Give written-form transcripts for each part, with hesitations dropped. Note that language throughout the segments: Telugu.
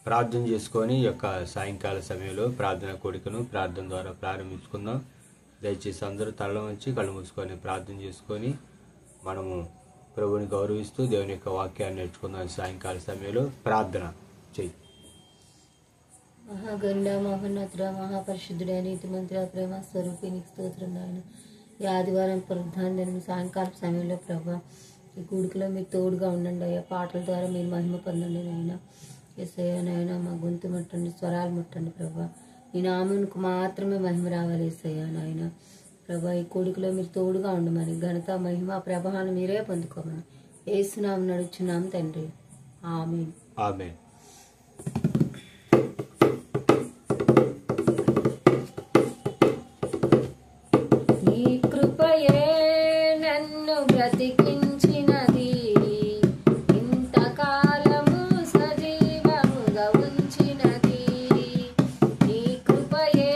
ప్రార్థన చేసుకొని ఈ యొక్క సాయంకాల సమయంలో ప్రార్థన కోడికను ప్రార్థన ద్వారా ప్రారంభించుకుందాం. దయచేసి అందరూ తల వంచి కళ్ళు మూసుకొని ప్రార్థన చేసుకొని మనము ప్రభువుని గౌరవిస్తూ దేవుని యొక్క వాక్యాన్ని నేర్చుకుందాం. సాయంకాల సమయంలో ప్రార్థన చెయ్యి. మహాగరుడ మహోన్నతుడ మహాపరిశుద్ధుడ నీతిమంతుడ ప్రేమ స్వరూపినికి స్తోత్రం నాయన. ఈ ఆదివారం పునరుద్ధానం సాయంకాల సమయంలో ప్రభా ఈ కూడికలో మీరు తోడుగా ఉండండి అయ్యా. పాటల ద్వారా మీరు మహిమ పొందండి నాయన. యేసయ్యా నాయన మా గొంతు ముట్టండి, స్వరాలు ముట్టండి ప్రభా. నీ నామునికి మాత్రమే మహిమ రావాలి యేసయ్యా నాయన. ప్రభా ఈ కూడికలో మీరు తోడుగా ఉండమని, ఘనత మహిమ ప్రభావాన్ని మీరే పొందుకోమని యేసునామమున నడుచున్నాం తండ్రి, ఆమేన్. ఆమేన్. నీ కృపయే నన్ను బ్రతికించినది, ఇంతకాలము సజీవముగా ఉంచినది. నీ కృపయే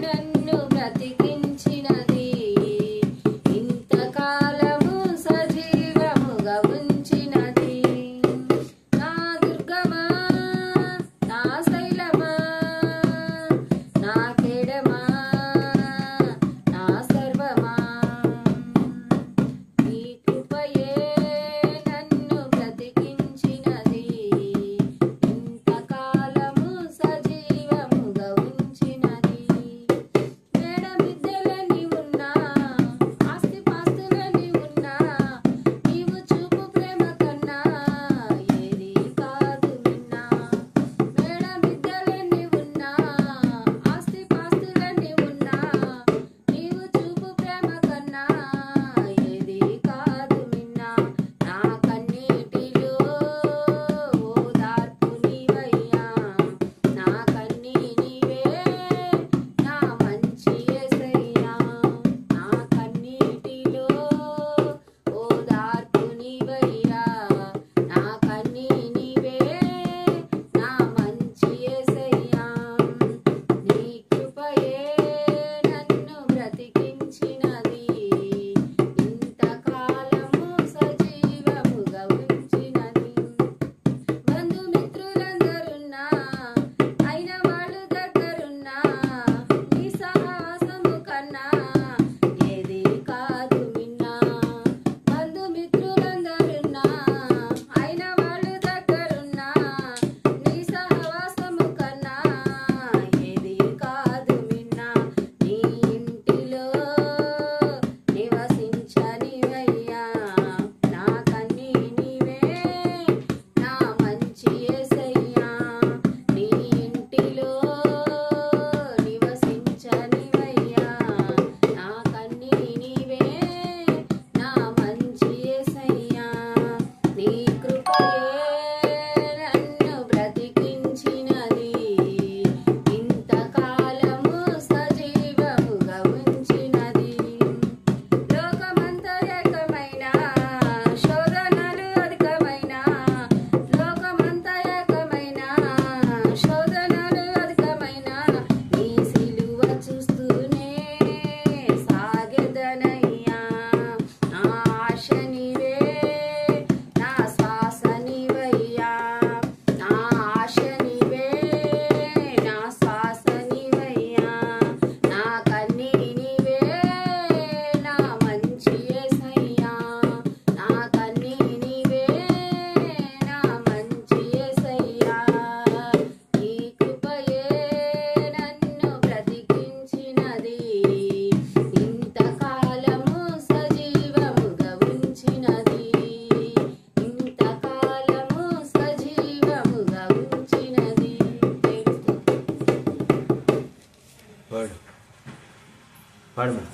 నన్ను బ్రతికించినది, ఇంతకాలము సజీవముగా ఉంచినది. నా దుర్గమా, నా శైలమా, నా కేడమా, నా సర్వమా, నీ కృపయే నన్ను బ్రతికించినది, ఇంతకాలము సజీవముగా ఉంచినది. మేడమిద్దెలని ఉన్నా, ఆస్తిపాస్తులని ఉన్నా, నీవు చూపు ప్రేమ కన్నా ఏది కాదు నిన్నా. మేడమిద్దెలని ఉన్నా, ఆస్తిపాస్తులని ఉన్నా, నీవు చూపు ప్రేమ కన్నా ఏది కాదు నిన్నా. నా కన్నీటిలో ఓదార్పు నీవయ్యా, నా కన్నీ నీవే, నా మంచి యేసయ్యా. నా కన్నీటిలో ఓదార్పు నీవయ్యా, నా కన్నీ నీవే, నా మంచి యేసయ్యా. నీ కృపయే నన్ను బ్రతికించినది, ఇంతకాలము సజీవముగా ఉంచినది. బంధుమిత్రులందరున్నా, అయిన వాళ్ళు దగ్గరున్నా, నీ సహవాసము కన్నా ఏది కాదు నిన్నా. బంధుమిత్రులందరున్నా, అయిన వాళ్ళు దగ్గరున్నా, నీ సహవాసము కన్నా ఏది కాదు నిన్నా. నీ ఇంటిలో నివసించనివయ్యా, నా కన్నీ నీవే, నా మంచి యేసయ్యా. నీ ఇంటిలో నివసించనివయ్యా, నా కన్నీ నీవే, నా మంచి యేసయ్యా. నీ కృపయే నన్ను బ్రతికించినది, ఇంతకాలము సజీవముగా ఉంచినది. లోకమంతా ఏకమైన, శోధనలు అధికమైన, లోకమంతా ఏకమైన, శోధనలు అధికమైన, నీ సిలువ చూస్తూనే సాగెదనయ్యా. నా ఆశ నీవే, నా శ్వాస నీవయ్యా. నా ఆశ నీవే, నా శ్వాస నీవయ్యా. నా కన్నీ నీవే, నా మంచి యేసయ్యా. నా కన్నీ నీవే, నా మంచి యేసయ్యా. నీ కృపయే నన్ను బ్రతికించినది, ఇంతకాలము సజీవముగా ఉంచినది, ఇంతకాలము సజీవముగా ఉంచినది. పాడు పాడమని.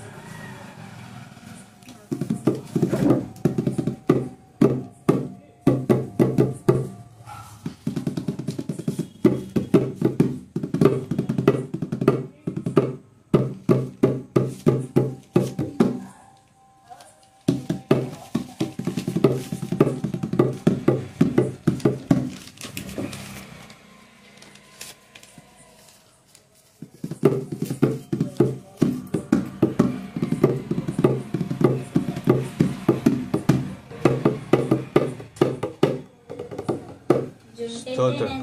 స్తోత్రం.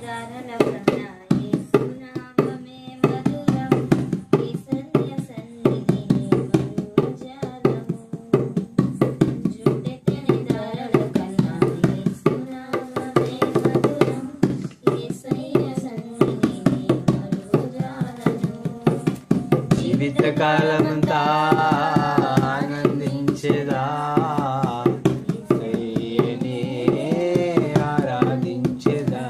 జీవితకాలమంతా ఆనందించేదా, యేసయ్యనే ఆరాధించేదా.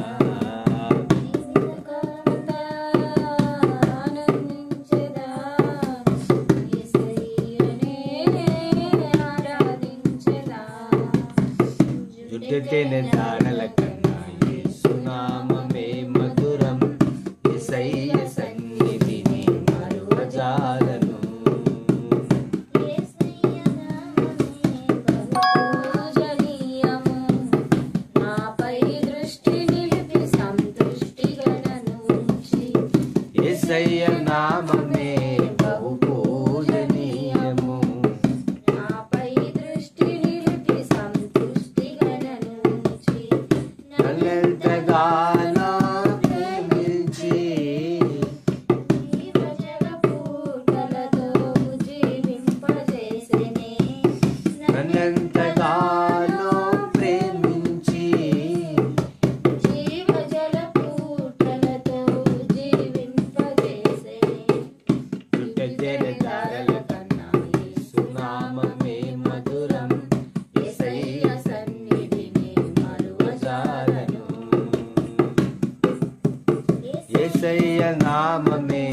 జుట్టెత్తేనే దాడల కన్నా యేసునామమే మధురం, యేసయ్య సన్నిధిని మరువజాలను. యేసయ్య నామమే బహు పూజనీయము, నన్నెంతగానో ప్రేమించి నన్నెంతగానో ప్రేమించి జుట్టెత్తేనే దాడల కన్నా యేసునామమే మధురం, యేసయ్య సన్నిధిని మరువజాలను. యేసయ్య నామమే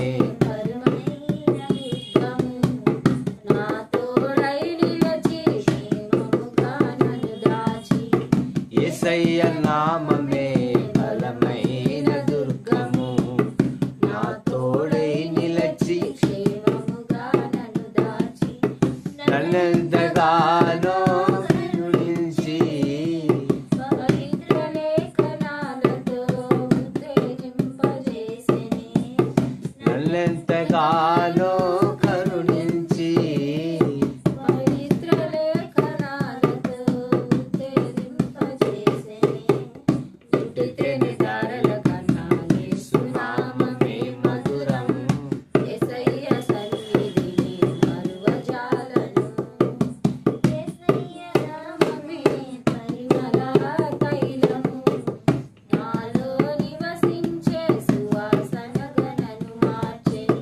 యేసయ్య నామమే బలమైన దుర్గము, నా తోడై నిలచి నన్నెంతగానో కరుణించి నన్నెంతగానో కరుణించి జుట్టెత్తేనే దాడల కన్నా యేసునామమే మధురం, యేసయ్య సన్నిధిని మరువజాలను. యేసయ్య నామమే పరిమళ తైలము, నాలో నివసించే సువాసన గణను మార్చెను.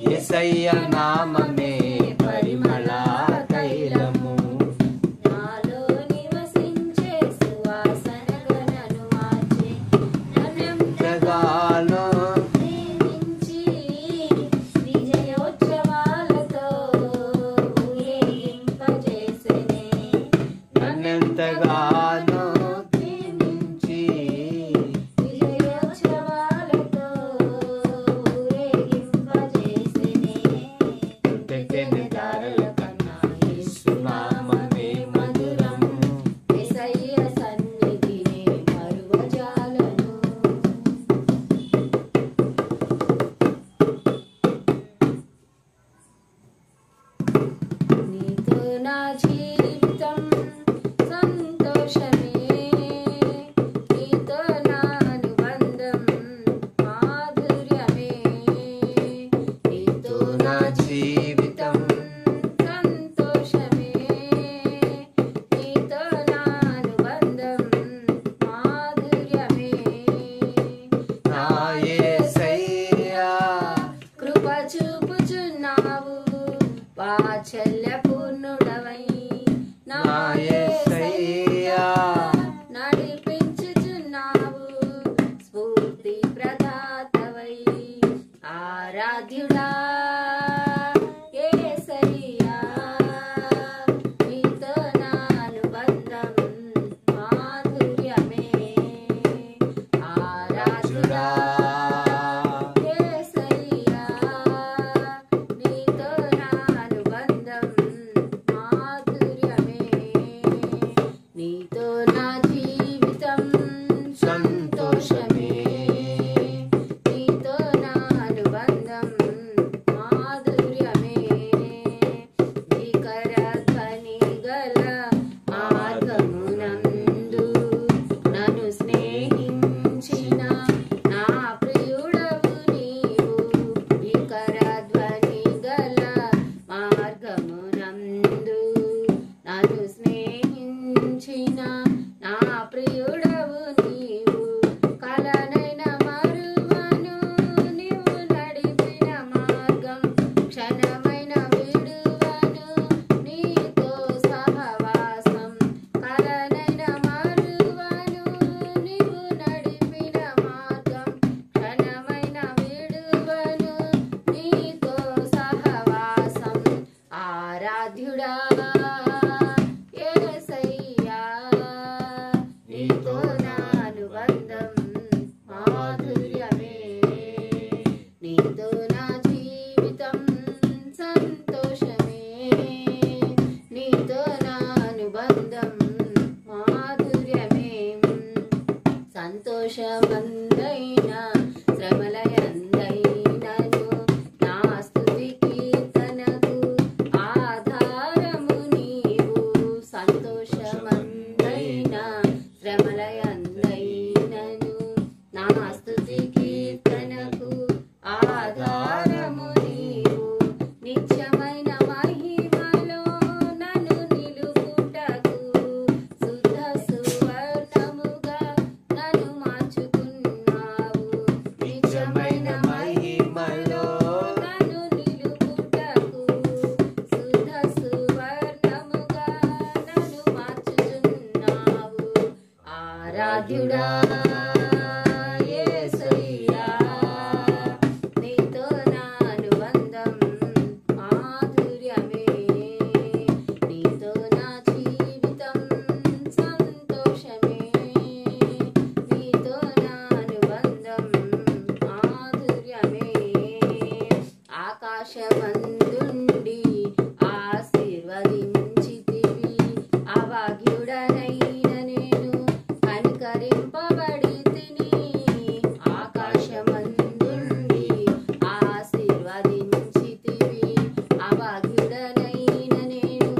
యేసయ్య నామమే పరిమళ తైలము, నాలో నివసించే సువాసన గణను మార్చెను. ఎంతగానో ప్రేమించి విజయోత్సవాలతో ఊరేగింపజేసెనే. నన్నెంతగానో ప్రేమించి విజయోత్సవాలతో ఊరేగింపజేసెనే. సంతోషమందైన శ్రమలయందైనను నా స్తుతి కీర్తనకు ఆధారము నీవు. సంతోషమందైన శ్రమలయందైనను నా స్తుతి కీర్తనకు ఆధారము నీవు. నిత్యమైన మహిమలో నన్ను నిలుపుటకు శుద్ధ సువర్ణముగా నన్ను మార్చుకున్నావు. నిత్యమైన మహిమలో నన్ను నిలుపుటకు శుద్ధ సువర్ణముగా నన్ను మార్చుచున్నావు. ఆరాధ్యుడా యేసయ్యా, నీతో నా అనుబంధం మాధుర్యమే. నీతో నా జీవితం సంతోషమే. నీతో నా అనుబంధం మాధుర్యమే. ఆకాశమందుండి ఆశీర్వదించితివి. అభాగ్యుడనైన నేను కనికరింపబడి తిని. ఆకాశమందుండి ఆశీర్వదించితివి. అభాగ్యుడనైన నేను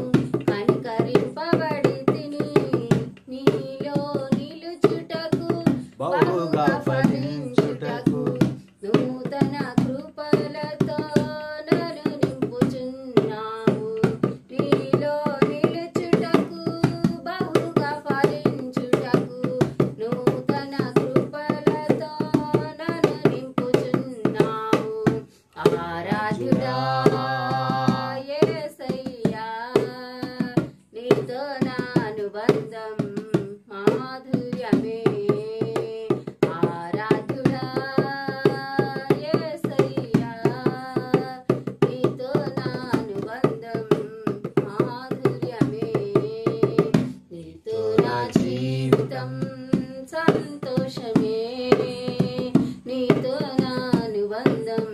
కనికరింపబడి తిని. నీలో నిలుచుటకు బహుగా ఫలించుటకు నూతన కృపలతో నన్ను నింపుచున్నావు. నీలో నిలుచుటకు బహుగా ఫలించుటకు నూతన కృపలతో నన్ను నింపుచున్నావు. ఆరాధ్యుడా యేసయ్యా, నీతో నా అనుబంధం మాధుర్యమే. ఆరాధ్యుడా యేసయ్యా, నీతో నా అనుబంధం మాధుర్యమే. నీతో నా జీవితం సంతోషమే. నీతో నా అనుబంధం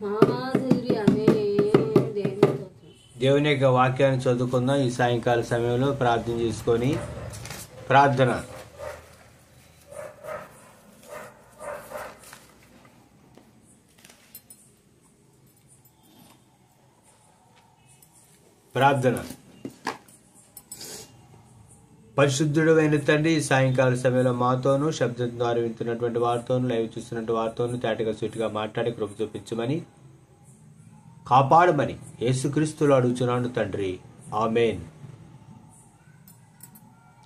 మాధుర్యమే. దేవుని యొక్క వాక్యాన్ని చదువుకుందాం. ఈ సాయంకాల సమయంలో ప్రార్థన చేసుకొని ప్రార్థన. ప్రార్థన. పరిశుద్ధుడు అయిన తండ్రి, ఈ సాయంకాల సమయంలో మాతోనూ శబ్దం ద్వారా వింటున్నటువంటి వారితోనూ లైవ్ చూస్తున్నటువంటి వారితోనూ తేటగా సూటిగా మాట్లాడి కృప చూపించమని కాపాడమని యేసుక్రీస్తులో అడుగుచున్నాను తండ్రి, ఆమేన్.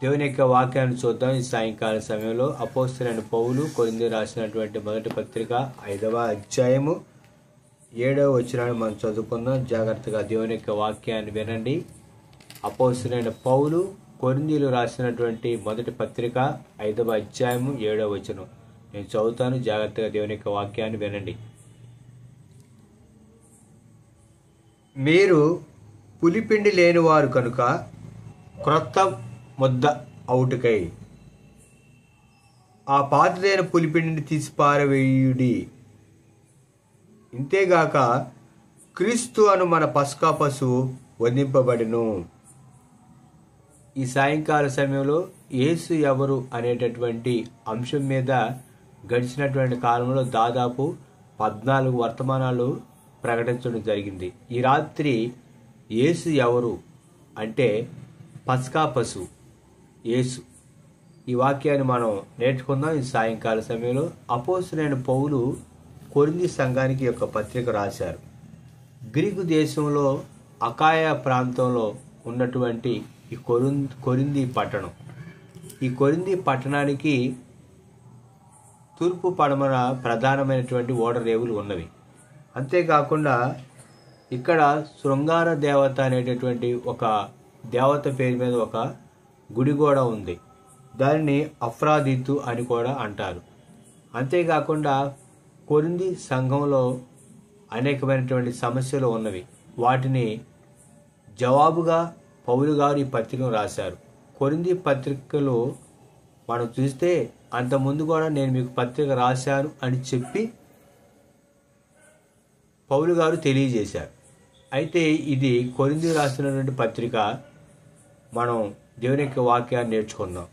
దేవుని యొక్క వాక్యాన్ని చూద్దాం. ఈ సాయంకాల సమయంలో అపోస్తలుడైన పౌలు కొరింథీ రాసినటువంటి మొదటి పత్రిక 5వ అధ్యాయము 7వ వచనాన్ని మనం చదువుకుందాం. జాగ్రత్తగా దేవుని యొక్క వాక్యాన్ని వినండి. అపోస్తలుడైన పౌలు కొరింథీలు రాసినటువంటి మొదటి పత్రిక 5వ అధ్యాయము 7వ వచనం నేను చదువుతాను. జాగ్రత్తగా దేవుని యొక్క వాక్యాన్ని వినండి. మీరు పులిపిండి లేనివారు కనుక క్రొత్త ముద్ద అవుటకై ఆ పాతదైన పులిపిండిని తీసి పారవేయుడి. ఇంతేగాక క్రీస్తు అను మన పస్కా పశువు వధింపబడెను. ఈ సాయంకాల సమయంలో యేసు ఎవరు అనేటటువంటి అంశం మీద గడిచినటువంటి కాలంలో దాదాపు 14 వర్తమానాలు ప్రకటించడం జరిగింది. ఈ రాత్రి యేసు ఎవరు అంటే పస్కా పశువు యేసు. ఈ వాక్యాన్ని మనం నేర్చుకుందాం. ఈ సాయంకాల సమయంలో అపోస్తలుడైన పౌలు కొరింథీ సంఘానికి యొక్క పత్రిక రాశారు. గ్రీకు దేశంలో అకాయ ప్రాంతంలో ఉన్నటువంటి ఈ కొరింథీ పట్టణం. ఈ కొరింథీ పట్టణానికి తూర్పు పడమర ప్రధానమైనటువంటి ఓడరేవులు ఉన్నవి. అంతేకాకుండా ఇక్కడ శృంగార దేవత అనేటటువంటి ఒక దేవత పేరు మీద ఒక గుడి కూడా ఉంది. దానిని అఫ్రాదితు అని కూడా అంటారు. అంతేకాకుండా కొరింథీ సంఘంలో అనేకమైనటువంటి సమస్యలు ఉన్నవి. వాటిని జవాబుగా పౌలు గారు ఈ పత్రికను రాశారు. కొరింథీ పత్రికలో మనం చూస్తే అంతకుముందు కూడా నేను మీకు పత్రిక రాశాను అని చెప్పి పౌలు గారు తెలియజేశారు. అయితే ఇది కొరింథీ రాసినటువంటి పత్రిక. మనం దేవుని యొక్క వాక్యాన్ని నేర్చుకుందాం.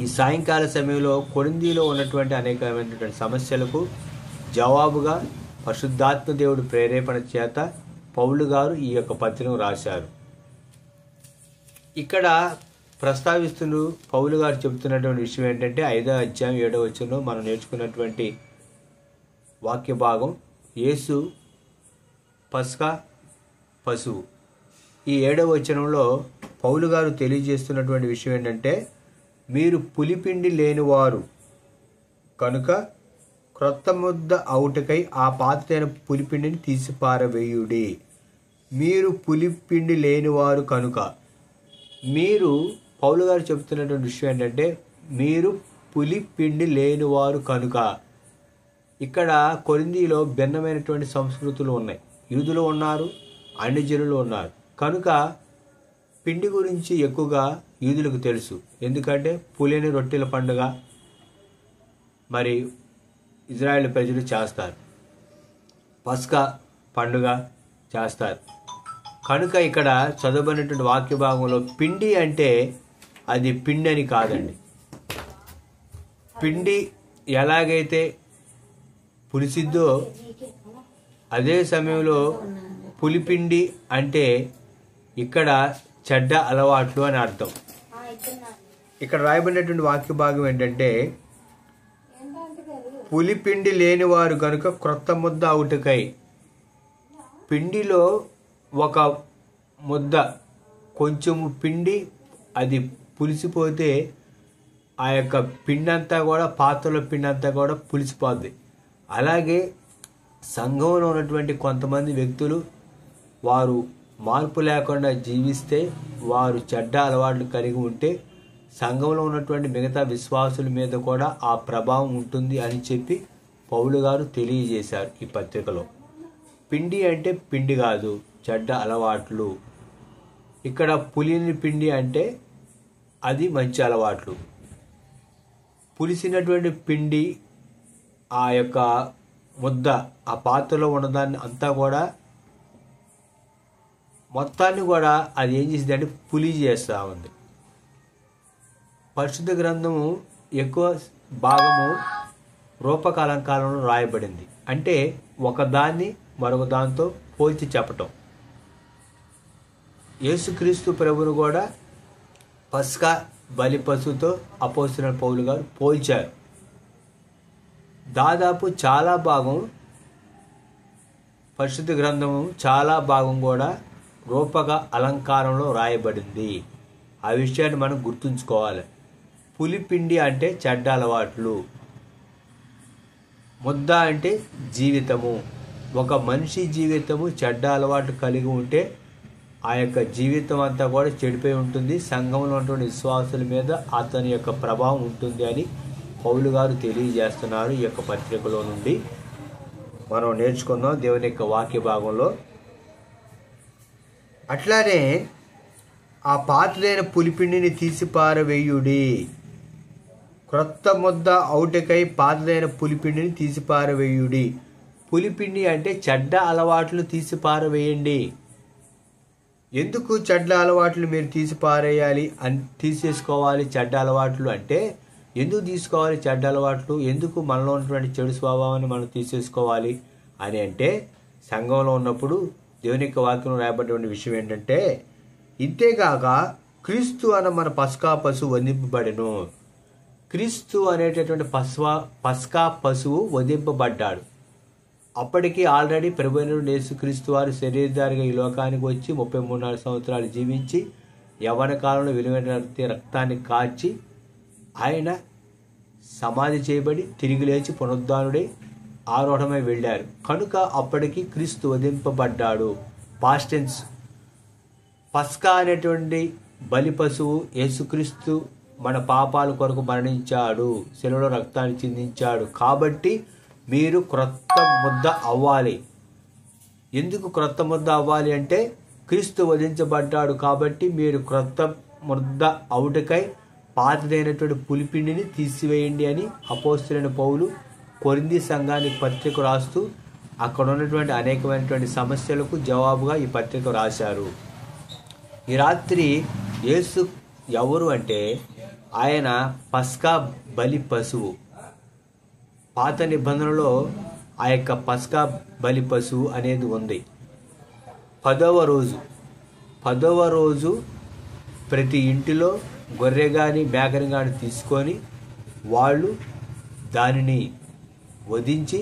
ఈ సాయంకాల సమయంలో కొరింథీలో ఉన్నటువంటి అనేకమైనటువంటి సమస్యలకు జవాబుగా పరిశుద్ధాత్మ దేవుడు ప్రేరేపణ చేత పౌలు గారు ఈ యొక్క పత్రికను రాశారు. ఇక్కడ ప్రస్తావిస్తున్న పౌలు గారు చెబుతున్నటువంటి విషయం ఏంటంటే 5వ అధ్యాయం 7వ వచనంలో మనం నేర్చుకున్నటువంటి వాక్య భాగం, యేసు పస్కా పశువు. ఈ 7వ వచనంలో పౌలు గారు తెలియజేస్తున్నటువంటి విషయం ఏంటంటే, మీరు పులిపిండి లేనివారు కనుక క్రొత్త ముద్ద అవుటకై ఆ పాతదైన పులిపిండిని తీసి పారవేయుడి. మీరు పులిపిండి లేనివారు కనుక, మీరు పౌలు గారు చెబుతున్నటువంటి విషయం ఏంటంటే, మీరు పులిపిండి లేనివారు కనుక. ఇక్కడ కొరింథీలో భిన్నమైనటువంటి సంస్కృతులు ఉన్నాయి. యూదులు ఉన్నారు, అన్ని జనులు ఉన్నారు. కనుక పిండి గురించి ఎక్కువగా యూదులకు తెలుసు. ఎందుకంటే పులిని రొట్టెల పండుగ మరి ఇజ్రాయేల్ ప్రజలు చేస్తారు, పస్కా పండుగ చేస్తారు. కనుక ఇక్కడ చదవబడినటువంటి వాక్య భాగంలో పిండి అంటే అది పిండి అని కాదండి. పిండి ఎలాగైతే పులిసిద్దో అదే సమయంలో పులిపిండి అంటే ఇక్కడ చెడ్డ అలవాట్లు అని అర్థం. ఇక్కడ రాయబడినటువంటి వాక్య భాగం ఏంటంటే, పులిపిండి లేనివారు కనుక క్రొత్త ముద్ద అవుటకై. పిండిలో ఒక ముద్ద కొంచెము పిండి అది పులిసిపోతే ఆ యొక్క పిండి అంతా కూడా, పాత్రలో పిండి అంతా కూడా పులిసిపోద్ది. అలాగే సంఘంలో ఉన్నటువంటి కొంతమంది వ్యక్తులు వారు మార్పు లేకుండా జీవిస్తే, వారు చెడ్డ అలవాట్లు కలిగి ఉంటే సంఘంలో ఉన్నటువంటి మిగతా విశ్వాసుల మీద కూడా ఆ ప్రభావం ఉంటుంది అని చెప్పి పౌలు గారు తెలియజేశారు ఈ పత్రికలో. పిండి అంటే పిండి కాదు, చెడ్డ అలవాట్లు. ఇక్కడ పులిని పిండి అంటే అది మంచి అలవాట్లు. పులిసినటువంటి పిండి ఆ యొక్క ముద్ద ఆ పాత్రలో ఉన్నదాన్ని అంతా కూడా మొత్తాన్ని కూడా అది ఏం చేసింది అంటే పులి చేస్తూ ఉంది. పరిశుద్ధ గ్రంథము ఎక్కువ భాగము రూపక అలంకారంలో రాయబడింది. అంటే ఒకదాన్ని మరొక దాంతో పోల్చి చెప్పటం. యేసుక్రీస్తు ప్రభువును కూడా పస్కా బలి పశువుతో అపోస్తలుడైన పౌలు గారు పోల్చారు. దాదాపు చాలా భాగం పరిశుద్ధ గ్రంథము చాలా భాగం కూడా రూపక అలంకారంలో రాయబడింది. ఆ విషయాన్ని మనం గుర్తుంచుకోవాలి. పులిపిండి అంటే చెడ్డ అలవాట్లు, ముద్ద అంటే జీవితము. ఒక మనిషి జీవితము చెడ్డ అలవాట్లు కలిగి ఉంటే ఆ యొక్క జీవితం అంతా కూడా చెడిపోయి ఉంటుంది. సంఘంలో ఉన్నటువంటి విశ్వాసుల మీద అతని యొక్క ప్రభావం ఉంటుంది అని పౌలు గారు తెలియజేస్తున్నారు. ఈ యొక్క పత్రికలో నుండి మనం నేర్చుకుందాం దేవుని యొక్క వాక్య భాగంలో. అట్లానే ఆ పాతదైన పులిపిండిని తీసి పారవేయుడి. క్రొత్త ముద్ద అవుటకై పాతదైన పులిపిండిని తీసి పారవేయుడి. పులిపిండి అంటే చెడ్డ అలవాట్లు తీసి పారవేయండి. ఎందుకు చెడ్డ అలవాట్లు మీరు తీసి పారేయాలి అని తీసేసుకోవాలి? చెడ్డ అలవాట్లు అంటే ఎందుకు తీసుకోవాలి? చెడ్డ అలవాట్లు ఎందుకు? మనలో ఉన్నటువంటి చెడు స్వభావాన్ని మనం తీసేసుకోవాలి అని అంటే, సంఘంలో ఉన్నప్పుడు దేవుని యొక్క వాక్యంలో రాయబడిన విషయం ఏంటంటే, ఇంతేగాక క్రీస్తు అన్న మన పస్కా పశువు వధింపబడెను. క్రీస్తు అనేటటువంటి పస్కా పశువు వధింపబడ్డాడు. అప్పటికి ఆల్రెడీ ప్రభువైన యేసుక్రీస్తు వారు శరీరధారిగా ఈ లోకానికి వచ్చి 33 సంవత్సరాలు జీవించి యవ్వన కాలంలో విలువైన రక్తాన్ని కాచి ఆయన సమాధి చేయబడి తిరిగి లేచి పునరుద్ధానుడై ఆరోహణమై వెళ్ళారు. కనుక అప్పటికి క్రీస్తు వధింపబడ్డాడు. Past tense. పస్కా అనేటువంటి బలి పశువు యేసుక్రీస్తు మన పాపాల కొరకు మరణించాడు, శిలువలో రక్తాన్ని చిందించాడు. కాబట్టి మీరు క్రొత్త ముద్ద అవ్వాలి. ఎందుకు క్రొత్త ముద్ద అవ్వాలి అంటే, క్రీస్తు వధించబడ్డాడు కాబట్టి మీరు క్రొత్త ముద్ద అవుటకై పాతదైనటువంటి పులిపిండిని తీసివేయండి అని అపోస్తలుడైన పౌలు కొరింథీ సంఘానికి పత్రిక రాస్తూ అక్కడ ఉన్నటువంటి అనేకమైనటువంటి సమస్యలకు జవాబుగా ఈ పత్రిక రాశారు. ఈ రాత్రి యేసు ఎవరు అంటే ఆయన పస్కా బలి పశువు. పాత నిబంధనలో ఆ యొక్క పస్కా బలి పశువు అనేది ఉంది. 10వ రోజు ప్రతి ఇంటిలో గొర్రె కానీ మేకని కానీ తీసుకొని వాళ్ళు దానిని వధించి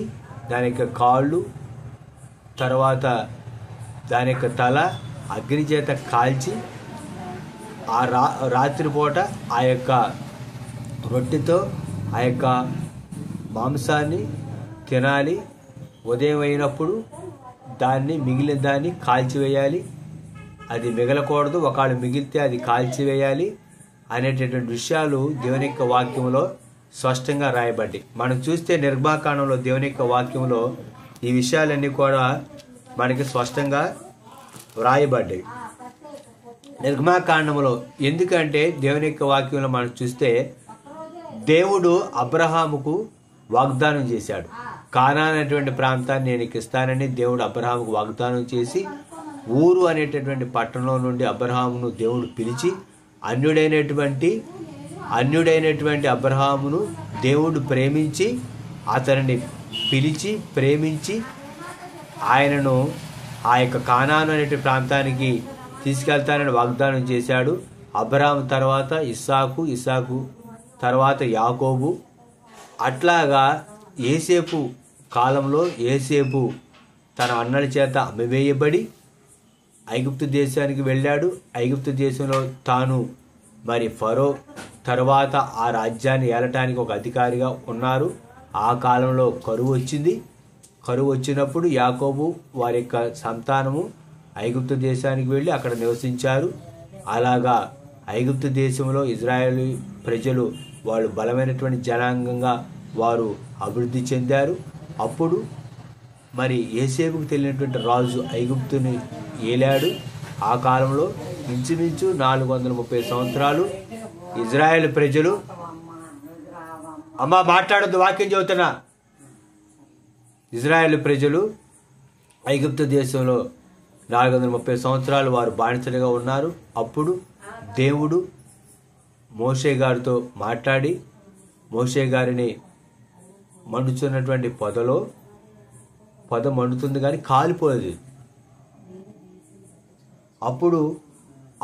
దాని యొక్క కాళ్ళు, తర్వాత దాని యొక్క తల అగ్ని చేత కాల్చి ఆ రాత్రిపూట ఆ యొక్క రొట్టెతో ఆ యొక్క మాంసాన్ని తినాలి. ఉదయం అయినప్పుడు మిగిలిన దాన్ని కాల్చివేయాలి. అది మిగలకూడదు, ఒకవేళ మిగిలితే అది కాల్చివేయాలి అనేటటువంటి విషయాలు దేవుని యొక్క వాక్యంలో స్పష్టంగా రాయబడ్డాయి. మనం చూస్తే నిర్గమాకాండంలో దేవుని యొక్క వాక్యంలో ఈ విషయాలన్నీ కూడా మనకి స్పష్టంగా వ్రాయబడ్డాయి. నిర్గమాకాండంలో ఎందుకంటే దేవుని యొక్క వాక్యంలో మనం చూస్తే దేవుడు అబ్రహాముకు వాగ్దానం చేశాడు. కానాను అనేటువంటి ప్రాంతాన్ని నేను ఇస్తానని దేవుడు అబ్రహాముకు వాగ్దానం చేసి, ఊరు అనేటటువంటి పట్టణంలో నుండి అబ్రహామును దేవుడు పిలిచి, అన్యుడైనటువంటి అబ్రహామును దేవుడు ప్రేమించి అతనిని పిలిచి ప్రేమించి ఆయనను ఆ యొక్క కానాను అనే ప్రాంతానికి తీసుకెళ్తానని వాగ్దానం చేశాడు. అబ్రహాము తర్వాత ఇస్సాకు తర్వాత యాకోబు. అట్లాగా యోసేపు కాలంలో యోసేపు తన అన్నల చేత అమ్మివేయబడి ఐగుప్తు దేశానికి వెళ్ళాడు. ఐగుప్తు దేశంలో తాను మరి ఫరో తర్వాత ఆ రాజ్యాన్ని ఏలటానికి ఒక అధికారిగా ఉన్నారు. ఆ కాలంలో కరువు వచ్చింది. కరువు వచ్చినప్పుడు యాకోబు వారి యొక్క సంతానము ఐగుప్తు దేశానికి వెళ్ళి అక్కడ నివసించారు. అలాగా ఐగుప్తు దేశంలో ఇజ్రాయేలు ప్రజలు వాళ్ళు బలమైనటువంటి జనాంగంగా వారు అభివృద్ధి చెందారు. అప్పుడు మరి యోసేపుకు తెలియనటువంటి రాజు ఐగుప్తుని ఏలాడు. ఆ కాలంలో ఇంచుమించు 430 సంవత్సరాలు ఇజ్రాయేల్ ప్రజలు, అమ్మా మాట్లాడద్దు వాక్యం చెబుతున్నా, ఇజ్రాయేల్ ప్రజలు ఐగుప్తు దేశంలో 430 సంవత్సరాలు వారు బానిసలుగా ఉన్నారు. అప్పుడు దేవుడు మోషే గారితో మాట్లాడి, మోషే గారిని మండుచున్నటువంటి పొద మండుతుంది కానీ కాలిపోలేదు. అప్పుడు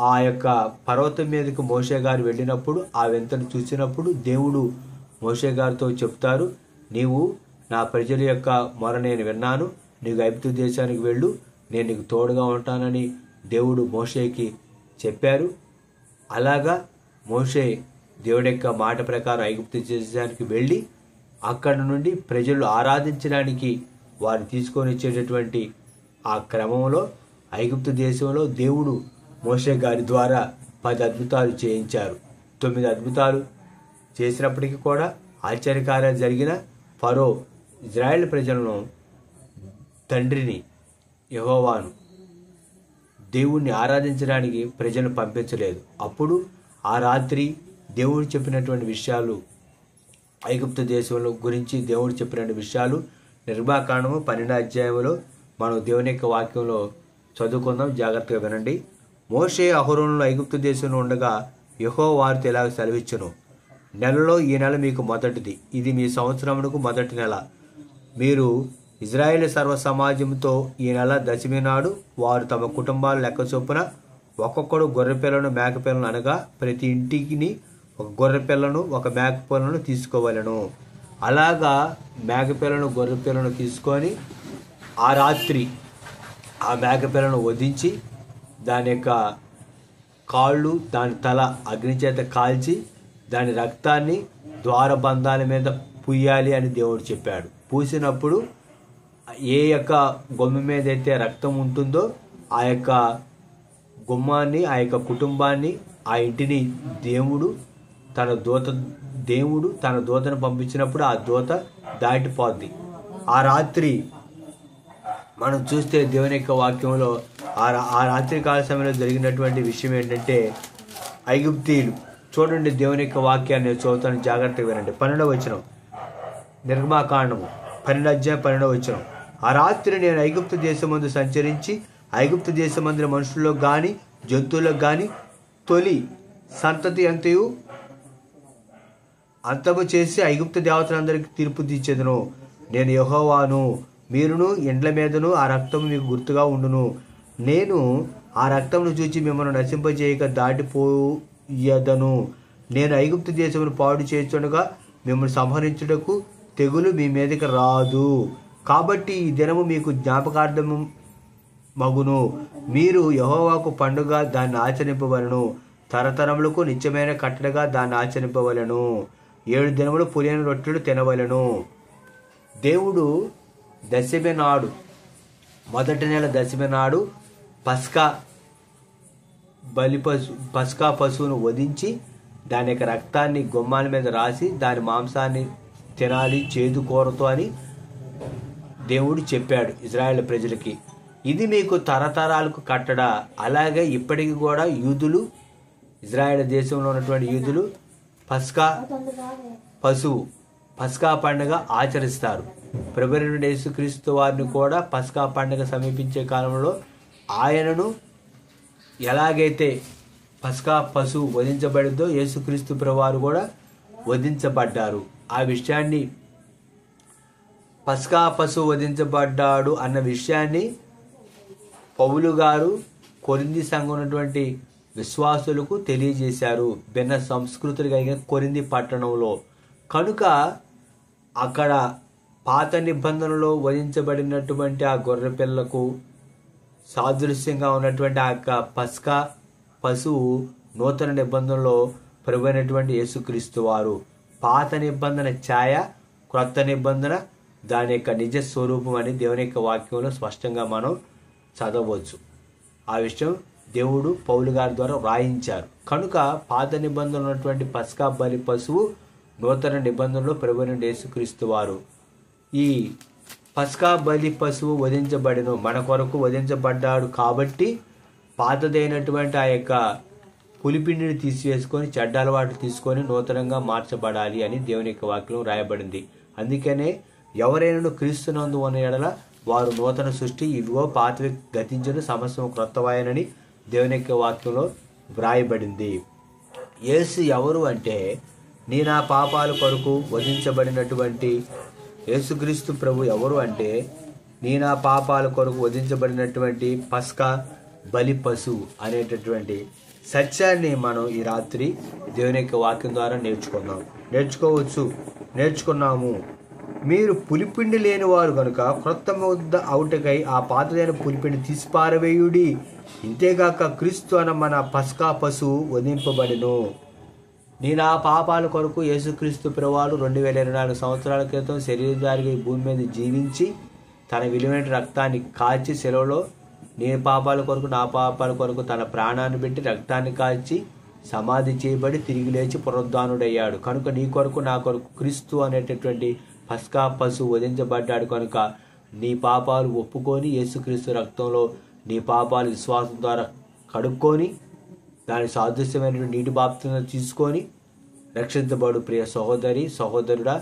ఆ యొక్క పర్వతం మీదకి మోషే గారు వెళ్ళినప్పుడు ఆ వింతను చూసినప్పుడు దేవుడు మోషే గారితో చెప్తారు, నీవు నా ప్రజల యొక్క మొర నేను విన్నాను, నీకు ఐగుప్తు దేశానికి వెళ్ళు, నేను నీకు తోడుగా ఉంటానని దేవుడు మోషేకి చెప్పారు. అలాగా మోషే దేవుడి యొక్క మాట ప్రకారం ఐగుప్తు దేశానికి వెళ్ళి అక్కడ నుండి ప్రజలు ఆరాధించడానికి వారు తీసుకొని వచ్చేటటువంటి ఆ క్రమంలో ఐగుప్తు దేశంలో దేవుడు మోషే గారి ద్వారా 10 అద్భుతాలు చేయించారు. 9 అద్భుతాలు చేసినప్పటికీ కూడా ఆశ్చర్యకార్యాలు జరిగిన ఫరో ఇజ్రాయేల్ ప్రజలను తండ్రిని యెహోవాను దేవుణ్ణి ఆరాధించడానికి ప్రజలను పంపించలేదు. అప్పుడు ఆ రాత్రి దేవుడు చెప్పినటువంటి విషయాలు, ఐగుప్తు దేశంలో గురించి దేవుడు చెప్పినటువంటి విషయాలు నిర్గమాకాండము 12వ అధ్యాయంలో మనం దేవుని యొక్క వాక్యంలో చదువుకుందాం. జాగ్రత్తగా వినండి. మోషే అహరోనులు ఐగుప్తు దేశంలో ఉండగా యెహోవా వారితో ఇలాగ సెలవిచ్చును, నెలలో ఈ నెల మీకు మొదటిది, ఇది మీ సంవత్సరమునకు మొదటి నెల. మీరు ఇజ్రాయేల్ సర్వ సమాజంతో ఈ నెల దశమి నాడు వారు తమ కుటుంబాల లెక్క చొప్పున ఒక్కొక్కడు గొర్రెపిల్లను మేకపిల్లను అనగా ప్రతి ఇంటికి ఒక గొర్రెపిల్లను ఒక మేకపిల్లను తీసుకోవాలను. అలాగా మేకపిల్లను గొర్రెపిల్లను తీసుకొని ఆ రాత్రి ఆ మేకపిల్లను వధించి దాని యొక్క కాళ్ళు దాని తల అగ్ని చేత కాల్చి దాని రక్తాన్ని ద్వారబంధాల మీద పూయాలి అని దేవుడు చెప్పాడు. పూసినప్పుడు ఏ యొక్క గుమ్మ మీద అయితే రక్తం ఉంటుందో ఆ యొక్క గుమ్మాన్ని, ఆ యొక్క కుటుంబాన్ని, ఆ ఇంటిని దేవుడు తన దూతను పంపించినప్పుడు ఆ దూత దాటిపోద్ది. ఆ రాత్రి మనం చూస్తే దేవుని యొక్క వాక్యంలో ఆ రాత్రి కాల సమయంలో జరిగినటువంటి విషయం ఏంటంటే, ఐగుప్తీయులు చూడండి, దేవుని యొక్క వాక్యాన్ని చదువుతాను, జాగ్రత్తగా వినండి. 12వ వచనం, నిర్గమాకాండము 12వ అధ్యాయం 12వ వచనం. ఆ రాత్రి నేను ఐగుప్తు దేశమందు సంచరించి ఐగుప్తు దేశమందుల మనుషుల్లో గాని జంతువులకు గాని తొలి సంతతి అంతయు అంతము చేసి ఐగుప్తు దేవతలందరికీ తీర్పు తీర్చెదను. నేను యెహోవాను. మీరును ఇండ్ల మీదను ఆ రక్తము మీకు గుర్తుగా ఉండును. నేను ఆ రక్తమును చూచి మిమ్మల్ని నశింపజేయక దాటిపోయదను. నేను ఐగుప్తు దేశమును పాడు చేయుచుండగా మిమ్మల్ని సంహరించుటకు తెగులు మీ మీదకి రాదు. కాబట్టి ఈ దినము మీకు జ్ఞాపకార్థము మగును. మీరు యెహోవాకు పండుగ దాన్ని ఆచరింపవలను. తరతరములకు నిత్యమైన కట్టడగా దాన్ని ఆచరింపవలను. 7 దినములు పులియని రొట్టెలు తినవలను. దేవుడు దశమి నాడు, మొదటి నెల దశమి నాడు పస్కా పశువును వధించి దాని యొక్క రక్తాన్ని గుమ్మాల మీద రాసి దాని మాంసాన్ని తినాలి చేదు కూరతో అని దేవుడు చెప్పాడు ఇజ్రాయేల్ ప్రజలకి. ఇది మీకు తరతరాలకు కట్టడా. అలాగే ఇప్పటికి కూడా యూదులు, ఇజ్రాయేల్ దేశంలో ఉన్నటువంటి యూదులు పస్కా పండుగ ఆచరిస్తారు. ప్రభువైన యేసుక్రీస్తు వారిని కూడా పస్కా పండుగ సమీపించే కాలంలో ఆయనను ఎలాగైతే పస్కా పశువు వధించబడిందో యేసుక్రీస్తు ప్రభువారు కూడా వధించబడ్డారు. ఆ విషయాన్ని, పస్కా పశువు వధించబడ్డాడు అన్న విషయాన్ని పౌలు గారు కొరింథీ సంఘం ఉన్నటువంటి విశ్వాసులకు తెలియజేశారు. భిన్న సంస్కృతులు కలిగిన కొరింథీ పట్టణంలో. కనుక అక్కడ పాత నిబంధనలో వధించబడినటువంటి ఆ గొర్రె పిల్లకు సాదృశ్యంగా ఉన్నటువంటి ఆ యొక్క పస్కా పశువు నూతన నిబంధనలో ప్రభువైనటువంటి యేసుక్రీస్తు వారు. పాత నిబంధన ఛాయ, క్రొత్త నిబంధన దాని యొక్క నిజ స్వరూపం అని దేవుని యొక్క వాక్యంలో స్పష్టంగా మనం చదవచ్చు. ఆ విషయం దేవుడు పౌలు గారి ద్వారా వ్రాయించారు. కనుక పాత నిబంధనలో ఉన్నటువంటి పస్కా బలి పశువు నూతన నిబంధనలో ప్రభువైన యేసుక్రీస్తు వారు. ఈ పస్కా బలి పశువు వధించబడిను, మన కొరకు వధించబడ్డాడు. కాబట్టి పాతదైనటువంటి ఆ యొక్క పులిపిండిని తీసివేసుకొని చెడ్డ అలవాటు తీసుకొని నూతనంగా మార్చబడాలి అని దేవుని యొక్క వాక్యం రాయబడింది. అందుకనే ఎవరైనా క్రీస్తునందు ఉన్న ఎడల వారు నూతన సృష్టి, ఇదిగో పాతవి గతించిన సమస్తం క్రొత్తవాయనని దేవుని యొక్క వాక్యంలో వ్రాయబడింది. యేసు ఎవరు అంటే, నీ నా పాపాల కొరకు వధించబడినటువంటి యేసుక్రీస్తు ప్రభు ఎవరు అంటే, నీ నా పాపాల కొరకు వధించబడినటువంటి పస్కా బలి పశువు అనేటటువంటి సత్యాన్ని మనం ఈ రాత్రి దేవుని యొక్క వాక్యం ద్వారా నేర్చుకున్నాము. మీరు పులిపిండి లేని వారు కనుక క్రొత్త ముద్ద అవుటకై ఆ పాతదైన పులిపిండి తీసిపారవేయుడి. ఇంతేగాక క్రీస్తు అన్న మన పస్కా పశువు వధింపబడిను. నీ నా పాపాల కొరకు యేసుక్రీస్తు ప్రభువారు 2024 సంవత్సరాల క్రితం శరీరధారిగా ఈ భూమి మీద జీవించి తన విలువైన రక్తాన్ని కాచి సెలవులో నీ పాపాల కొరకు నా పాపాల కొరకు తన ప్రాణాన్ని పెట్టి రక్తాన్ని కాచి సమాధి చేయబడి తిరిగి లేచి పునరుద్ధానుడయ్యాడు. కనుక నీ కొరకు నా కొరకు క్రీస్తు అనేటటువంటి పస్కా పశువు వధించబడ్డాడు. కనుక నీ పాపాలు ఒప్పుకొని యేసుక్రీస్తు రక్తంలో నీ పాపాలు విశ్వాసం ద్వారా కడుక్కొని దాని సాదృశ్యమైన నీటి బాప్తిసం తీసుకొని రక్షించబడు ప్రియ సహోదరుడా.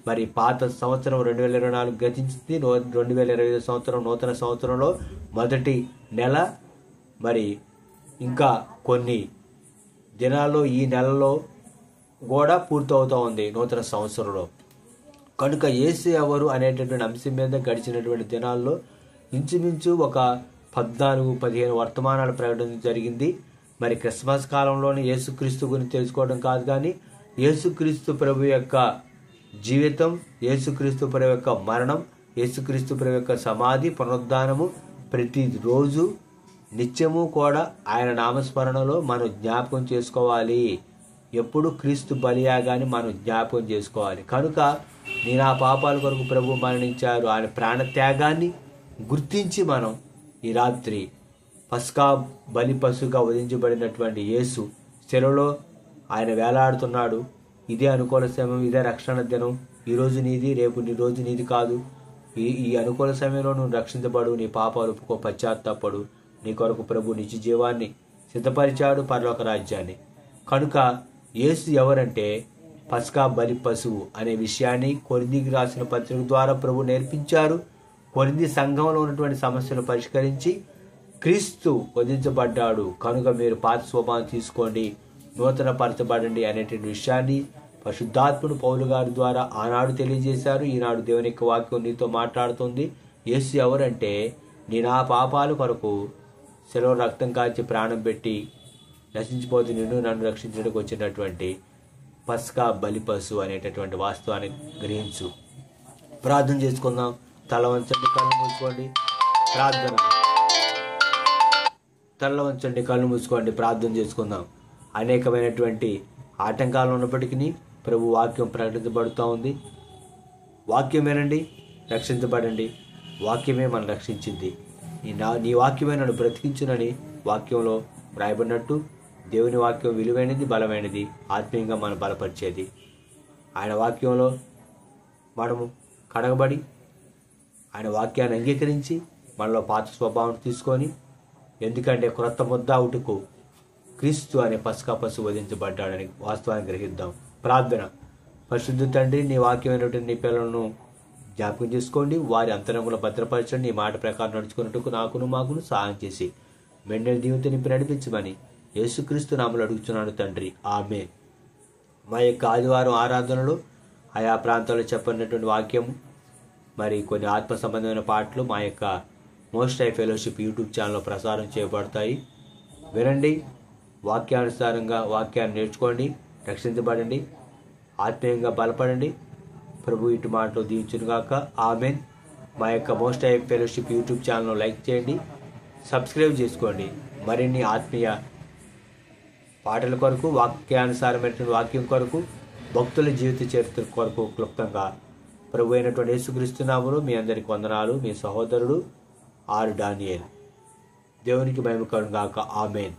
మరి పాత సంవత్సరం 2024 గతించింది. 2025 సంవత్సరం నూతన సంవత్సరంలో మొదటి నెల. మరి ఇంకా కొన్ని దినాల్లో ఈ నెలలో కూడా పూర్తవుతూ ఉంది నూతన సంవత్సరంలో. కనుక యేసు ఎవరు అనేటటువంటి అంశం మీద గడిచినటువంటి దినాల్లో ఇంచుమించు ఒక 14-15 వర్తమానాలు ప్రకటించడం జరిగింది. మరి క్రిస్మస్ కాలంలోనే యేసుక్రీస్తు గురించి తెలుసుకోవడం కాదు, కానీ యేసుక్రీస్తు ప్రభు యొక్క జీవితం, యేసుక్రీస్తు ప్రభు యొక్క మరణం, యేసుక్రీస్తు ప్రభు యొక్క సమాధి, పునరుద్ధానము ప్రతిరోజు నిత్యము కూడా ఆయన నామస్మరణలో మనం జ్ఞాపకం చేసుకోవాలి. ఎప్పుడు క్రీస్తు బలియాగాని మనం జ్ఞాపకం చేసుకోవాలి. కనుక నీ నా పాపాల కొరకు ప్రభు మరణించారు, ఆయన ప్రాణత్యాగాన్ని గుర్తించి మనం ఈ రాత్రి పస్కా బలి పశువుగా వధించబడినటువంటి యేసు శిలువలో ఆయన వేలాడుతున్నాడు. ఇదే అనుకూల సమయం, ఇదే రక్షణ దినం. ఈరోజు నీది, రేపు నీ రోజు నీది కాదు. ఈ అనుకూల సమయంలో నువ్వు రక్షించబడు, నీ పాపాలు ఒప్పుకో, పశ్చాత్తాపడు. నీ కొరకు ప్రభు నిత్య జీవాన్ని సిద్ధపరిచాడు, పరలోక రాజ్యాన్ని. కనుక యేసు ఎవరంటే పస్కా బలి పశువు అనే విషయాన్ని కొరింథీకి రాసిన పత్రిక ద్వారా ప్రభు నేర్పించారు. కొరింథీ సంఘంలో ఉన్నటువంటి సమస్యలు పరిష్కరించి క్రీస్తు వధించబడ్డాడు కనుక మీరు పాత స్వభావం తీసుకోండి, నూతన పరచబడండి అనేటువంటి విషయాన్ని పరిశుద్ధాత్ముడు పౌలు గారి ద్వారా ఆనాడు తెలియజేశారు. ఈనాడు దేవుని యొక్క వాక్యం నీతో మాట్లాడుతుంది. యేసు ఎవరంటే, నీ నా పాపాల కొరకు సెలవు రక్తం కాల్చి ప్రాణం పెట్టి నశించిపోతే నిన్ను నన్ను రక్షించడానికి వచ్చినటువంటి పస్కా బలి పశువు అనేటటువంటి వాస్తవాన్ని గ్రహించు. ప్రార్థన చేసుకుందాం. తల వంచండి, కళ్ళు మూసుకోండి. ప్రార్థన. తల వంచండి, కళ్ళు మూసుకోండి. ప్రార్థన చేసుకుందాం. అనేకమైనటువంటి ఆటంకాలు ఉన్నప్పటికీ ప్రభు వాక్యం ప్రకటించబడుతూ ఉంది. వాక్యం వినండి, రక్షించబడండి. వాక్యమే మనం రక్షించింది. నీ వాక్యమే నన్ను బ్రతికించునని వాక్యంలో రాయబడినట్టు దేవుని వాక్యం విలువైనది, బలమైనది, ఆత్మీయంగా మనం బలపరిచేది. ఆయన వాక్యంలో మనము కడగబడి ఆయన వాక్యాన్ని అంగీకరించి మనలో పాత స్వభావం తీసుకొని, ఎందుకంటే క్రొత్త ముద్ద అవుటకు క్రీస్తు అనే పస్కా పశువు వధించబడ్డాడని వాస్తవాన్ని గ్రహిద్దాం. ప్రార్థన. పరిశుద్ధ తండ్రి, నీ వాక్యమైనటువంటి నీ పిల్లలను జ్ఞాపకం చేసుకోండి. వారి అంతరంగంలో భద్రపరచండి. నీ మాట ప్రకారం నడుచుకున్నట్టుకు నాకును మాకును సహాయం చేసి మెండలి దీవెనతో నింపి నడిపించమని యేసుక్రీస్తు నామములో అడుగుతున్నాను తండ్రి. ఆమేన్. మా యొక్క ఆదివారం ఆరాధనలో ఆయా ప్రాంతాల్లో చెప్పినటువంటి వాక్యము, మరి కొన్ని ఆత్మ సంబంధమైన పాటలు మా యొక్క మోస్ట్ హై ఫెలోషిప్ యూట్యూబ్ ఛానల్లో ప్రసారం చేయబడతాయి. వినండి, వాక్యానుసారంగా వాక్యాన్ని నేర్చుకోండి, రక్షించబడండి, ఆత్మీయంగా బలపడండి. ప్రభు ఇటు మాటలు దీవించునుగాక. ఆమేన్. మా యొక్క మోస్ట్ హై ఫెలోషిప్ యూట్యూబ్ ఛానల్ను లైక్ చేయండి, సబ్స్క్రైబ్ చేసుకోండి. మరిన్ని ఆత్మీయ పాటల కొరకు, వాక్యానుసారమైనటువంటి వాక్యం కొరకు, భక్తుల జీవిత చరిత్ర కొరకు క్లుప్తంగా ప్రభు అయినటువంటి యేసుక్రీస్తు నామములో మీ అందరికి వందనాలు. మీ సహోదరుడు ఆర్ డానియేల్. దేవునికి మహిమ కలుగును గాక. ఆమేన్.